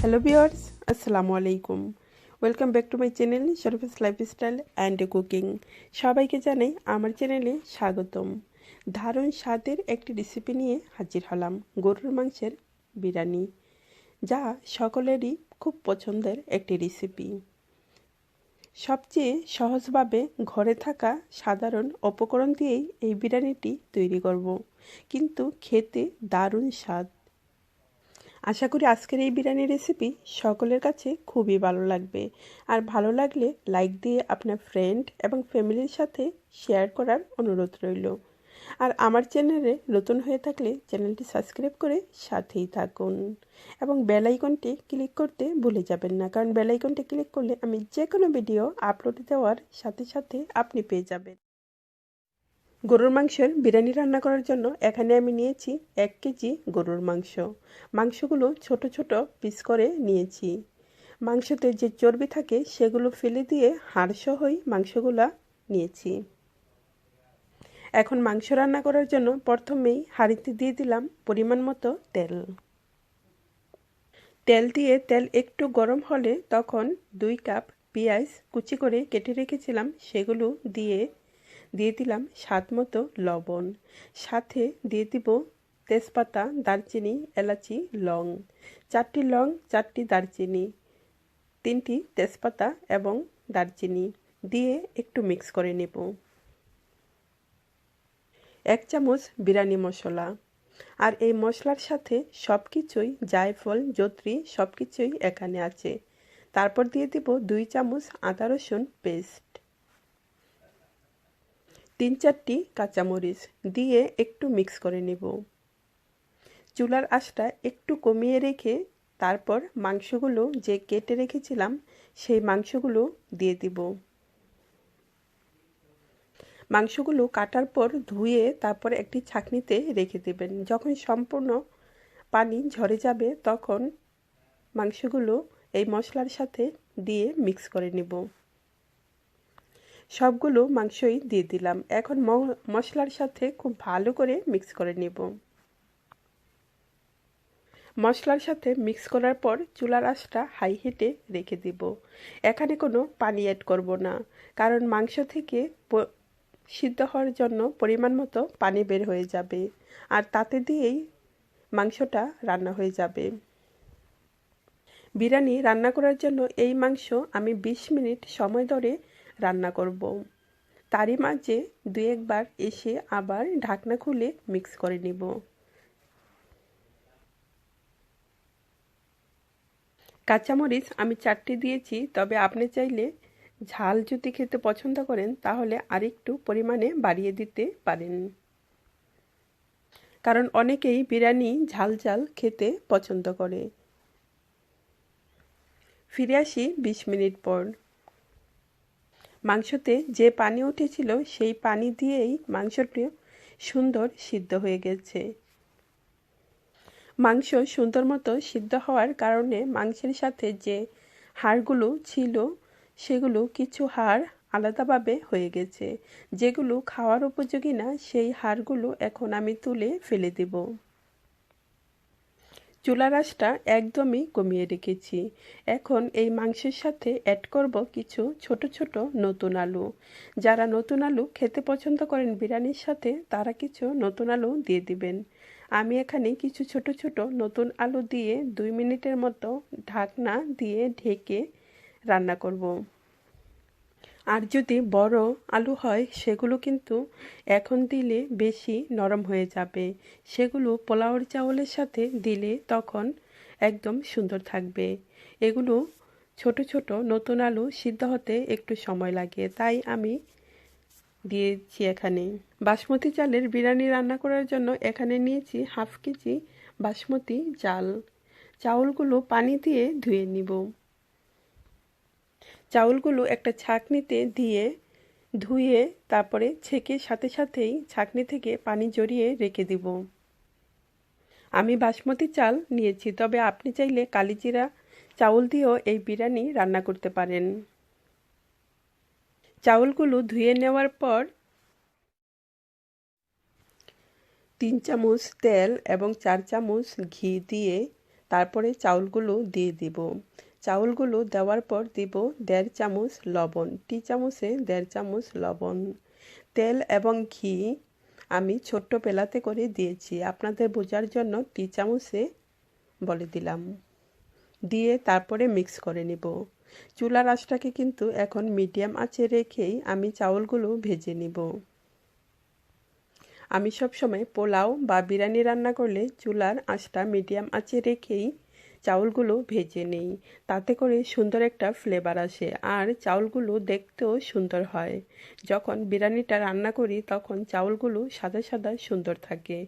Hello viewers, আসসালামু আলাইকুম। Welcome back to my channel Sharifa's lifestyle and cooking. সবাইকে জানাই আমার চ্যানেলে স্বাগতম। দারুণ স্বাদের একটি রেসিপি নিয়ে হাজির হলাম, গরুর মাংসের বিরিয়ানি, যা সকলেরই খুব পছন্দের একটি রেসিপি। সবচেয়ে সহজভাবে ঘরে থাকা সাধারণ উপকরণ দিয়েই এই বিরিয়ানিটি তৈরি করব, কিন্তু খেতে দারুণ স্বাদ। আশা করি আজকের এই বিরিয়ানি রেসিপি সকলের কাছে খুবই ভালো লাগবে। আর ভালো লাগলে লাইক দিয়ে আপনার ফ্রেন্ড এবং ফ্যামিলির সাথে শেয়ার করার অনুরোধ রইল। আর আমার চ্যানেলে নতুন হয়ে থাকলে চ্যানেলটি সাবস্ক্রাইব করে সাথেই থাকুন এবং বেল আইকনটি ক্লিক করতে ভুলে যাবেন না, কারণ বেল আইকনটি ক্লিক করলে আমি যে কোনো ভিডিও আপলোড দেওয়ার সাথে সাথে আপনি পেয়ে যাবেন। গরুর মাংসের বিরিয়ানি রান্না করার জন্য এখানে আমি নিয়েছি 1 কেজি গরুর মাংস। মাংসগুলো ছোট ছোট পিস করে নিয়েছি। মাংসতে যে চর্বি থাকে সেগুলো ফেলে দিয়ে হাড়সহই মাংসগুলো নিয়েছি। এখন মাংস রান্না করার জন্য প্রথমেই হাঁড়িতে দিয়ে দিলাম পরিমাণ মতো তেল। তেল দিয়ে তেল একটু গরম হলে তখন 2 কাপ পেঁয়াজ কুচি করে কেটে রেখেছিলাম সেগুলো দিয়ে দিলাম স্বাদ মতো লবণ। সাথে দিয়ে দিব তেজপাতা, দারচিনি, এলাচি, লং। 4টি লং, 4টি দারচিনি, 3টি তেজপাতা এবং দারচিনি দিয়ে একটু মিক্স করে নেব। 1 চামচ বিরিয়ানি মশলা। আর এই মশলার সাথে সব কিছুই, জায়ফল, জত্রি সব কিছুই এখানে আছে। তারপর দিয়ে দিব 2 চামচ আদা রসুন পেস্ট, 3-4টি কাঁচামরিচ দিয়ে একটু মিক্স করে নেব। চুলার আঁচটা একটু কমিয়ে রেখে তারপর মাংসগুলো যে কেটে রেখেছিলাম সেই মাংসগুলো দিয়ে দিব। মাংসগুলো কাটার পর ধুয়ে তারপর একটি ছাঁকনিতে রেখে দেবেন। যখন সম্পূর্ণ পানি ঝরে যাবে তখন মাংসগুলো এই মশলার সাথে দিয়ে মিক্স করে নেব। সবগুলো মাংসই দিয়ে দিলাম। এখন মশলার সাথে খুব ভালো করে মিক্স করে নেব। মশলার সাথে মিক্স করার পর চুলার আঁচটা হাই হিটে রেখে দিব। এখানে কোনো পানি অ্যাড করব না, কারণ মাংস থেকে সিদ্ধ হওয়ার জন্য পরিমাণ মতো পানি বের হয়ে যাবে, আর তাতে দিয়েই মাংসটা রান্না হয়ে যাবে। বিরিয়ানি রান্না করার জন্য এই মাংস আমি 20 মিনিট সময় ধরে রান্না করব। তারই মাঝে 2-1 বার এসে আবার ঢাকনা খুলে মিক্স করে নিব। কাঁচামরিচ আমি 4টি দিয়েছি, তবে আপনি চাইলে ঝাল যদি খেতে পছন্দ করেন তাহলে আরেকটু পরিমাণে বাড়িয়ে দিতে পারেন, কারণ অনেকেই বিরিয়ানি ঝাল ঝাল খেতে পছন্দ করে। ফিরে আসি 20 মিনিট পর। মাংসতে যে পানি উঠেছিল সেই পানি দিয়েই মাংসটি সুন্দর সিদ্ধ হয়ে গেছে। মাংস সুন্দর মতো সিদ্ধ হওয়ার কারণে মাংসের সাথে যে হাড়গুলো ছিল সেগুলো কিছু হাড় আলাদাভাবে হয়ে গেছে। যেগুলো খাওয়ার উপযোগী না সেই হাড়গুলো এখন আমি তুলে ফেলে দেব। চুলার আঁচটা একদমই কমিয়ে রেখেছি। এখন এই মাংসের সাথে অ্যাড করব কিছু ছোট ছোট নতুন আলু। যারা নতুন আলু খেতে পছন্দ করেন বিরিয়ানির সাথে তারা কিছু নতুন আলু দিয়ে দিবেন। আমি এখানে কিছু ছোট ছোট নতুন আলু দিয়ে 2 মিনিটের মতো ঢাকনা দিয়ে ঢেকে রান্না করব। আর যদি বড় আলু হয় সেগুলো কিন্তু এখন দিলে বেশি নরম হয়ে যাবে। সেগুলো পোলাওর চাউলের সাথে দিলে তখন একদম সুন্দর থাকবে। এগুলো ছোট ছোট নতুন আলু সিদ্ধ হতে একটু সময় লাগে, তাই আমি দিয়েছি এখানে। বাসমতি চালের বিরিয়ানি রান্না করার জন্য এখানে নিয়েছি 1/2 কেজি বাসমতি চাল। চাউলগুলো পানি দিয়ে ধুয়ে নিব। চাউলগুলো একটা ছাঁকনিতে দিয়ে ধুয়ে তারপরে ছেঁকে সাথে সাথেই ছাঁকনি থেকে পানি ঝরিয়ে রেখে দিব। আমি বাসমতি চাল নিয়েছি, তবে আপনি চাইলে কালিজিরা চাউল দিয়েও এই বিরিয়ানি রান্না করতে পারেন। চাউলগুলো ধুয়ে নেওয়ার পর 3 চামচ তেল এবং 4 চামচ ঘি দিয়ে তারপরে চাউলগুলো দিয়ে দিব। চাউলগুলো দেওয়ার পর দিব 1.5 চামচ লবণ, টি চামচে 1.5 চামচ লবণ। তেল এবং ঘি আমি ছোট্ট পেলাতে করে দিয়েছি, আপনাদের বোঝার জন্য টি চামচে বলে দিলাম। দিয়ে তারপরে মিক্স করে নিব। চুলার আঁচটাকে কিন্তু এখন মিডিয়াম আঁচে রেখেই আমি চাউলগুলো ভেজে নিব। আমি সবসময় পোলাও বা বিরিয়ানি রান্না করলে চুলার আঁচটা মিডিয়াম আঁচে রেখেই চাউলগুলো ভেজে নেই, তাতে করে সুন্দর একটা ফ্লেভার আসে আর চাউলগুলো দেখতেও সুন্দর হয়। যখন বিরিয়ানিটা রান্না করি তখন চাউলগুলো সাদা সাদা সুন্দর থাকে,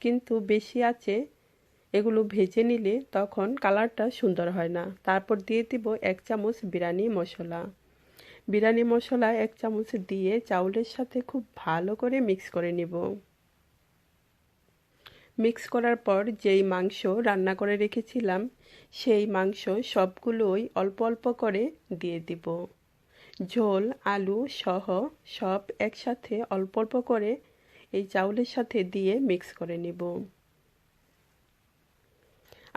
কিন্তু বেশি আঁচে এগুলো ভেজে নিলে তখন কালারটা সুন্দর হয় না। তারপর দিয়ে দিব 1 চামচ বিরিয়ানি মশলা। বিরিয়ানি মশলা 1 চামচ দিয়ে চাউলের সাথে খুব ভালো করে মিক্স করে নিব। মিক্স করার পর যেই মাংস রান্না করে রেখেছিলাম সেই মাংস সবগুলোই অল্প অল্প করে দিয়ে দিব। ঝোল আলু সহ সব একসাথে অল্প অল্প করে এই চাউলের সাথে দিয়ে মিক্স করে নিব।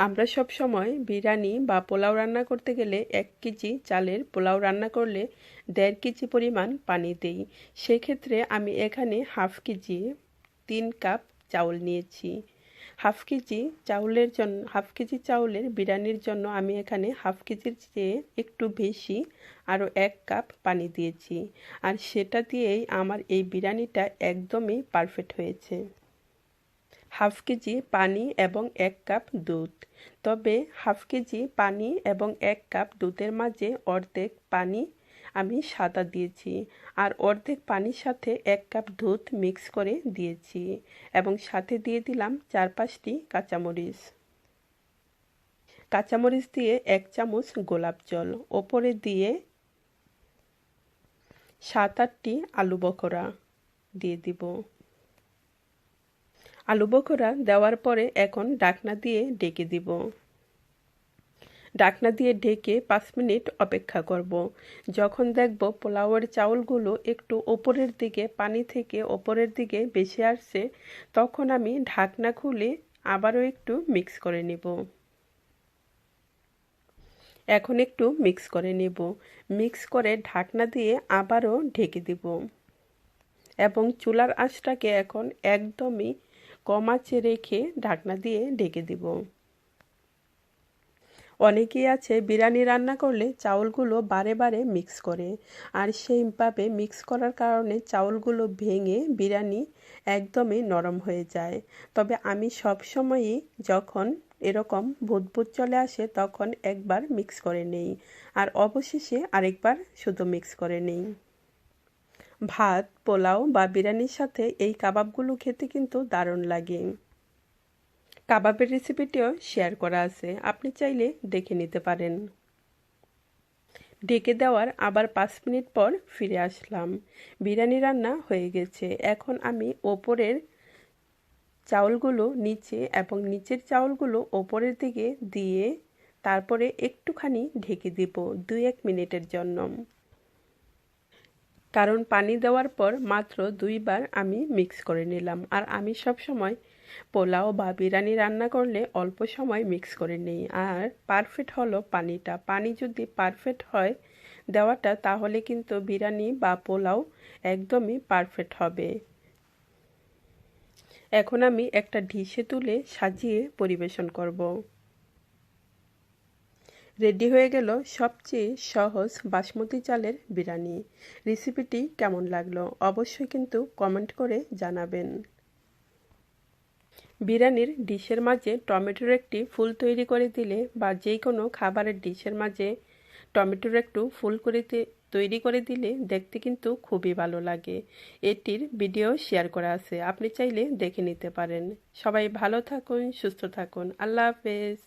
আমরা সব সময় বিরিয়ানি বা পোলাও রান্না করতে গেলে 1 কেজি চালের পোলাও রান্না করলে 1.5 কেজি পরিমাণ পানি দেই। সেক্ষেত্রে আমি এখানে হাফ কেজি 3 কাপ চাউল নিয়েছি। হাফ কেজি চাউলের বিরিয়ানির জন্য আমি এখানে হাফ কেজির চেয়ে একটু বেশি আরও 1 কাপ পানি দিয়েছি, আর সেটা দিয়েই আমার এই বিরিয়ানিটা একদমই পারফেক্ট হয়েছে। হাফ কেজি পানি এবং 1 কাপ দুধ। তবে হাফ কেজি পানি এবং 1 কাপ দুধের মাঝে অর্ধেক পানি আমি সাদা দিয়েছি, আর অর্ধেক পানির সাথে 1 কাপ দুধ মিক্স করে দিয়েছি এবং সাথে দিয়ে দিলাম 4-5টি কাঁচামরিচ। কাঁচামরিচ দিয়ে 1 চামচ গোলাপ জল, ওপরে দিয়ে 7-8টি আলু বখরা দিয়ে দিব। আলু বখরা দেওয়ার পরে এখন ঢাকনা দিয়ে ঢেকে দিব। ঢাকনা দিয়ে ঢেকে 5 মিনিট অপেক্ষা করব। যখন দেখব পোলাওয়ের চাউলগুলো একটু ওপরের দিকে, পানি থেকে ওপরের দিকে ভেসে আসছে, তখন আমি ঢাকনা খুলে আবারও একটু মিক্স করে নেব। এখন একটু মিক্স করে নেব। মিক্স করে ঢাকনা দিয়ে আবারও ঢেকে দিব এবং চুলার আঁচটাকে এখন একদমই কম আঁচে রেখে ঢাকনা দিয়ে ঢেকে দিব। অনেকেই আছে বিরিয়ানি রান্না করলে চাউলগুলো বারে বারে মিক্স করে, আর সেইভাবে মিক্স করার কারণে চাউলগুলো ভেঙে বিরিয়ানি একদমই নরম হয়ে যায়। তবে আমি সবসময়ই যখন এরকম ভুতভুত চলে আসে তখন একবার মিক্স করে নেই, আর অবশেষে আরেকবার শুধু মিক্স করে নেই। ভাত, পোলাও বা বিরিয়ানির সাথে এই কাবাবগুলো খেতে কিন্তু দারুণ লাগে। কাবাবের রেসিপিটিও শেয়ার করা আছে, আপনি চাইলে দেখে নিতে পারেন। ঢেকে দেওয়ার আবার 5 মিনিট পর ফিরে আসলাম। বিরিয়ানি রান্না হয়ে গেছে। এখন আমি ওপরের চাউলগুলো নিচে এবং নিচের চাউলগুলো ওপরের দিকে দিয়ে তারপরে একটুখানি ঢেকে দিব 2-1 মিনিটের জন্য। কারণ পানি দেওয়ার পর মাত্র 2 বার আমি মিক্স করে নিলাম, আর আমি সব সময় পোলাও বা বিরিয়ানি রান্না করলে অল্প সময় মিক্স করে নিই। আর পারফেক্ট হলো পানিটা, পানি যদি পারফেক্ট হয় দেওয়াটা, তাহলে কিন্তু বিরিয়ানি বা পোলাও একদমই পারফেক্ট হবে। এখন আমি একটা ডিশে তুলে সাজিয়ে পরিবেশন করব। রেডি হয়ে গেল সবচেয়ে সহজ বাসমতি চালের বিরিয়ানি। রেসিপিটি কেমন লাগলো অবশ্যই কিন্তু কমেন্ট করে জানাবেন। বিরিয়ানির ডিশের মাঝে টমেটোর একটি ফুল তৈরি করে দিলে বা যে কোনো খাবারের ডিশের মাঝে টমেটোর একটু ফুল করে তৈরি করে দিলে দেখতে কিন্তু খুবই ভালো লাগে। এটির ভিডিও শেয়ার করা আছে, আপনি চাইলে দেখে নিতে পারেন। সবাই ভালো থাকুন, সুস্থ থাকুন। আল্লাহ হাফেজ।